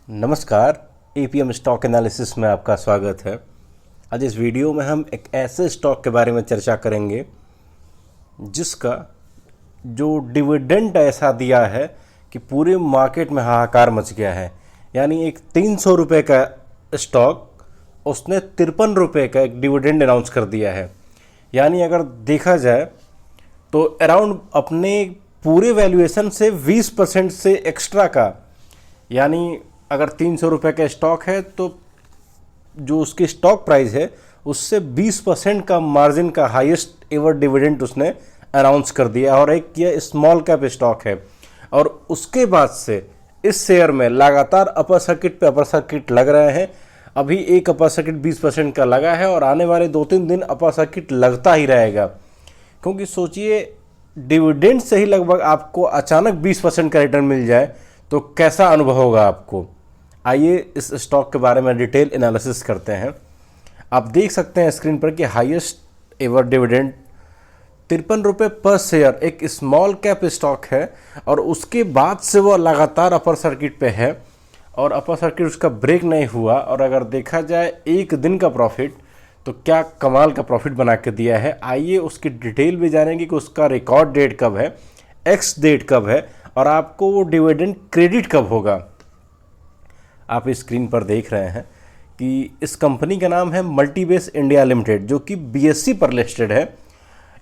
नमस्कार, APM stock analysis में आपका स्वागत है। आज इस वीडियो में हम एक ऐसे स्टॉक के बारे में चर्चा करेंगे जिसका जो डिविडेंड ऐसा दिया है कि पूरे मार्केट में हाहाकार मच गया है। यानी एक 300 रुपये का स्टॉक उसने 53 रुपये का एक डिविडेंड अनाउंस कर दिया है। यानी अगर देखा जाए तो अराउंड अपने पूरे वैल्यूएशन से 20% से एक्स्ट्रा का, यानी अगर 300 रुपये का स्टॉक है तो जो उसकी स्टॉक प्राइस है उससे 20% का मार्जिन का हाईएस्ट एवर डिविडेंड उसने अनाउंस कर दिया। और एक ये स्मॉल कैप स्टॉक है और उसके बाद से इस शेयर में लगातार अपर सर्किट पे अपर सर्किट लग रहे हैं। अभी एक अपर सर्किट 20% का लगा है और आने वाले 2-3 दिन अपर सर्किट लगता ही रहेगा, क्योंकि सोचिए डिविडेंड से ही लगभग आपको अचानक 20% का रिटर्न मिल जाए तो कैसा अनुभव होगा आपको। आइए इस स्टॉक के बारे में डिटेल एनालिसिस करते हैं। आप देख सकते हैं स्क्रीन पर कि हाईएस्ट एवर डिविडेंड 53 रुपये पर शेयर एक स्मॉल कैप स्टॉक है और उसके बाद से वो लगातार अपर सर्किट पे है और अपर सर्किट उसका ब्रेक नहीं हुआ। और अगर देखा जाए एक दिन का प्रॉफिट तो क्या कमाल का प्रॉफिट बना के दिया है। आइए उसकी डिटेल भी जानेंगे कि उसका रिकॉर्ड डेट कब है, एक्स डेट कब है और आपको वो डिविडेंड क्रेडिट कब होगा। आप इस स्क्रीन पर देख रहे हैं कि इस कंपनी का नाम है मल्टीबेस इंडिया लिमिटेड, जो कि बीएसई पर लिस्टेड है।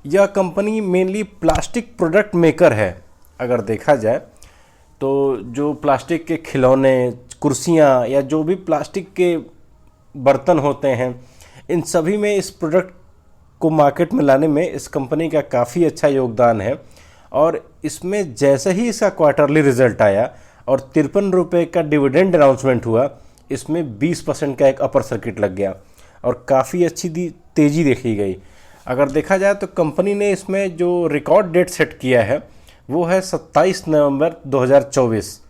यह company mainly plastic product maker है। अगर देखा जाए तो जो प्लास्टिक के खिलौने, कुर्सियाँ या जो भी प्लास्टिक के बर्तन होते हैं, इन सभी में इस प्रोडक्ट को मार्केट में लाने में इस कंपनी का काफ़ी अच्छा योगदान है। और इसमें जैसे ही इसका क्वार्टरली रिजल्ट आया और 53 रुपये का डिविडेंड अनाउंसमेंट हुआ, इसमें 20% का एक अपर सर्किट लग गया और काफ़ी अच्छी तेज़ी देखी गई। अगर देखा जाए तो कंपनी ने इसमें जो रिकॉर्ड डेट सेट किया है वो है 27 नवंबर 2024।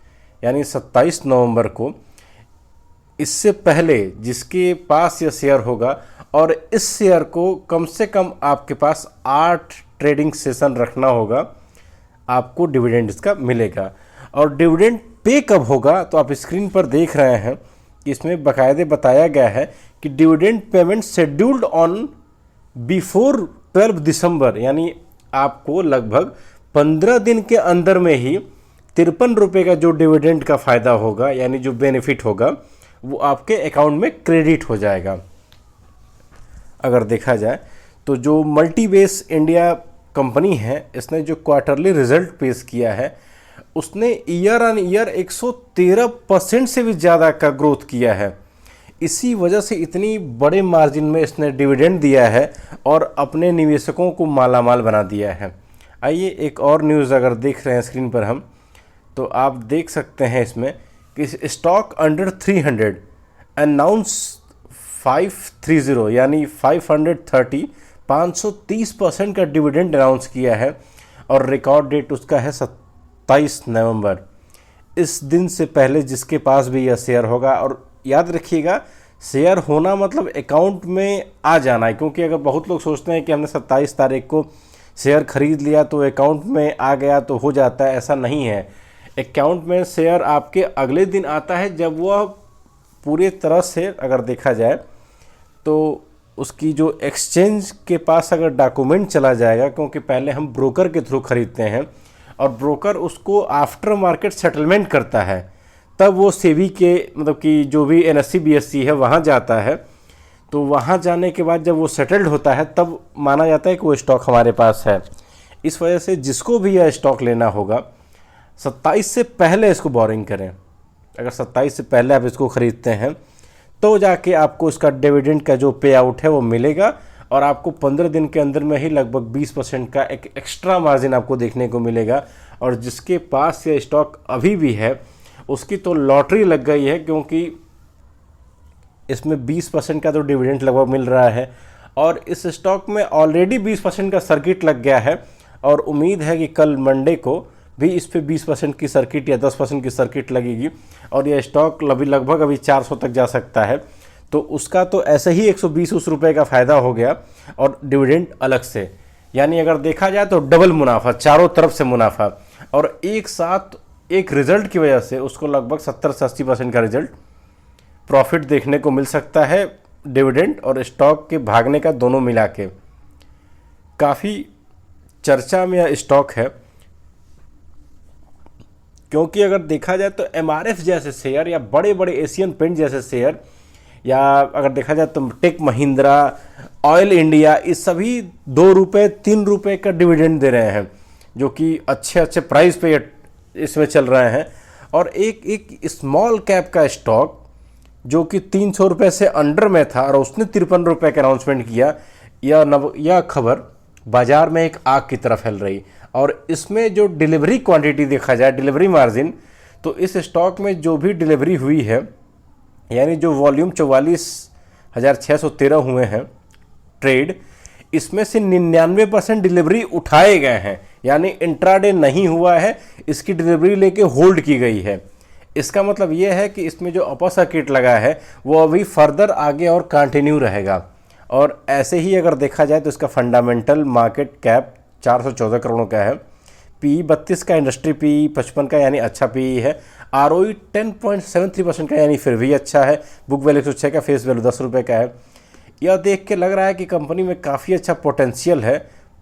यानी 27 नवंबर को इससे पहले जिसके पास यह शेयर होगा और इस शेयर को कम से कम आपके पास 8 ट्रेडिंग सेशन रखना होगा, आपको डिविडेंड इसका मिलेगा। और डिविडेंड पे कब होगा तो आप स्क्रीन पर देख रहे हैं कि इसमें बाकायदे बताया गया है कि dividend payment scheduled on before 12 दिसंबर। यानी आपको लगभग 15 दिन के अंदर में ही 53 रुपये का जो डिविडेंड का फ़ायदा होगा, यानी जो बेनिफिट होगा, वो आपके अकाउंट में क्रेडिट हो जाएगा। अगर देखा जाए तो जो मल्टीबेस इंडिया कंपनी है, इसने जो क्वार्टरली रिजल्ट पेश किया है उसने ईयर ऑन ईयर 113% से भी ज़्यादा का ग्रोथ किया है। इसी वजह से इतनी बड़े मार्जिन में इसने डिविडेंड दिया है और अपने निवेशकों को मालामाल बना दिया है। आइए एक और न्यूज़ अगर देख रहे हैं स्क्रीन पर हम, तो आप देख सकते हैं इसमें कि स्टॉक अंडर 300 अनाउंस 530 यानी 530% का डिविडेंड अनाउंस किया है और रिकॉर्ड डेट उसका है 27 नवंबर। इस दिन से पहले जिसके पास भी यह शेयर होगा, और याद रखिएगा शेयर होना मतलब अकाउंट में आ जाना है, क्योंकि अगर बहुत लोग सोचते हैं कि हमने 27 तारीख को शेयर खरीद लिया तो अकाउंट में आ गया तो हो जाता है, ऐसा नहीं है। अकाउंट में शेयर आपके अगले दिन आता है जब वह पूरी तरह से, अगर देखा जाए तो उसकी जो एक्सचेंज के पास अगर डॉक्यूमेंट चला जाएगा, क्योंकि पहले हम ब्रोकर के थ्रू खरीदते हैं और ब्रोकर उसको आफ्टर मार्केट सेटलमेंट करता है, तब वो सेबी के मतलब कि जो भी एनएससी बीएससी है वहाँ जाता है। तो वहाँ जाने के बाद जब वो सेटल्ड होता है तब माना जाता है कि वो स्टॉक हमारे पास है। इस वजह से जिसको भी यह स्टॉक लेना होगा 27 से पहले इसको बोरिंग करें। अगर 27 से पहले आप इसको ख़रीदते हैं तो जाके आपको इसका डिविडेंड का जो पे आउट है वो मिलेगा और आपको 15 दिन के अंदर में ही लगभग 20% का एक एक्स्ट्रा मार्जिन आपको देखने को मिलेगा। और जिसके पास ये स्टॉक अभी भी है उसकी तो लॉटरी लग गई है, क्योंकि इसमें 20% का तो डिविडेंड लगभग मिल रहा है और इस स्टॉक में ऑलरेडी 20% का सर्किट लग गया है। और उम्मीद है कि कल मंडे को भी इस पे 20% की सर्किट या 10% की सर्किट लगेगी और यह स्टॉक लगभग अभी 400 तक जा सकता है। तो उसका तो ऐसे ही 120 रुपये का फ़ायदा हो गया और डिविडेंड अलग से। यानी अगर देखा जाए तो डबल मुनाफा, चारों तरफ से मुनाफा। और एक साथ एक रिजल्ट की वजह से उसको लगभग 70 से 80% का रिजल्ट प्रॉफिट देखने को मिल सकता है। डिविडेंड और स्टॉक के भागने का दोनों मिला के काफ़ी चर्चा में यह स्टॉक है, क्योंकि अगर देखा जाए तो एमआरएफ जैसे शेयर या बड़े बड़े एशियन पेंट जैसे शेयर, या अगर देखा जाए तो टेक महिंद्रा, ऑयल इंडिया, इस सभी 2 रुपये 3 रुपये का डिविडेंड दे रहे हैं, जो कि अच्छे अच्छे प्राइस पे इसमें चल रहे हैं। और एक स्मॉल कैप का स्टॉक जो कि 300 रुपये से अंडर में था और उसने 53 रुपये का अनाउंसमेंट किया, यह खबर बाजार में एक आग की तरह फैल रही। और इसमें जो डिलीवरी क्वांटिटी देखा जाए, डिलीवरी मार्जिन, तो इस स्टॉक में जो भी डिलीवरी हुई है, यानी जो वॉल्यूम 44,613 हुए हैं ट्रेड, इसमें से 99% डिलीवरी उठाए गए हैं, यानी इंट्राडे नहीं हुआ है, इसकी डिलीवरी लेके होल्ड की गई है। इसका मतलब यह है कि इसमें जो अपर सर्किट लगा है वो अभी फर्दर आगे और कंटिन्यू रहेगा। और ऐसे ही अगर देखा जाए तो इसका फंडामेंटल मार्केट कैप 414 करोड़ों का है, पी 32 का, इंडस्ट्री पी 55 का, यानी अच्छा पी है, आरओई 10.73% का, यानी फिर भी अच्छा है, बुक वैल्यू 106 का, फेस वैल्यू 10 रुपये का है। यह देख के लग रहा है कि कंपनी में काफ़ी अच्छा पोटेंशियल है,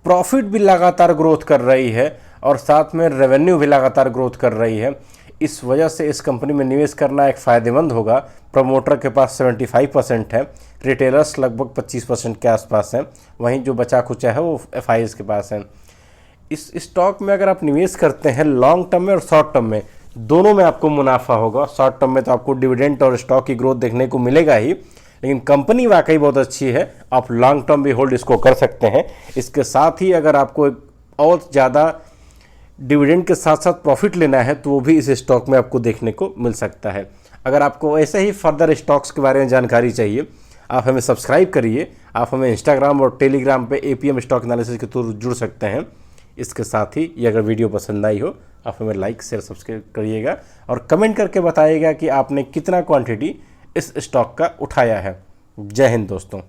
प्रॉफिट भी लगातार ग्रोथ कर रही है और साथ में रेवेन्यू भी लगातार ग्रोथ कर रही है। इस वजह से इस कंपनी में निवेश करना एक फ़ायदेमंद होगा। प्रमोटर के पास 75% है, रिटेलर्स लगभग 25% के आसपास हैं, वहीं जो बचा खुचा है वो एफआईज के पास है। इस स्टॉक में अगर आप निवेश करते हैं लॉन्ग टर्म में और शॉर्ट टर्म में, दोनों में आपको मुनाफा होगा। शॉर्ट टर्म में तो आपको डिविडेंड और स्टॉक की ग्रोथ देखने को मिलेगा ही, लेकिन कंपनी वाकई बहुत अच्छी है, आप लॉन्ग टर्म भी होल्ड इसको कर सकते हैं। इसके साथ ही अगर आपको और ज़्यादा डिविडेंड के साथ साथ प्रॉफिट लेना है तो वो भी इस स्टॉक में आपको देखने को मिल सकता है। अगर आपको ऐसे ही फर्दर स्टॉक्स के बारे में जानकारी चाहिए, आप हमें सब्सक्राइब करिए। आप हमें इंस्टाग्राम और टेलीग्राम पे एपीएम स्टॉक एनालिसिस के थ्रू जुड़ सकते हैं। इसके साथ ही ये अगर वीडियो पसंद आई हो, आप हमें लाइक शेयर सब्सक्राइब करिएगा और कमेंट करके बताइएगा कि आपने कितना क्वांटिटी इस स्टॉक का उठाया है। जय हिंद दोस्तों।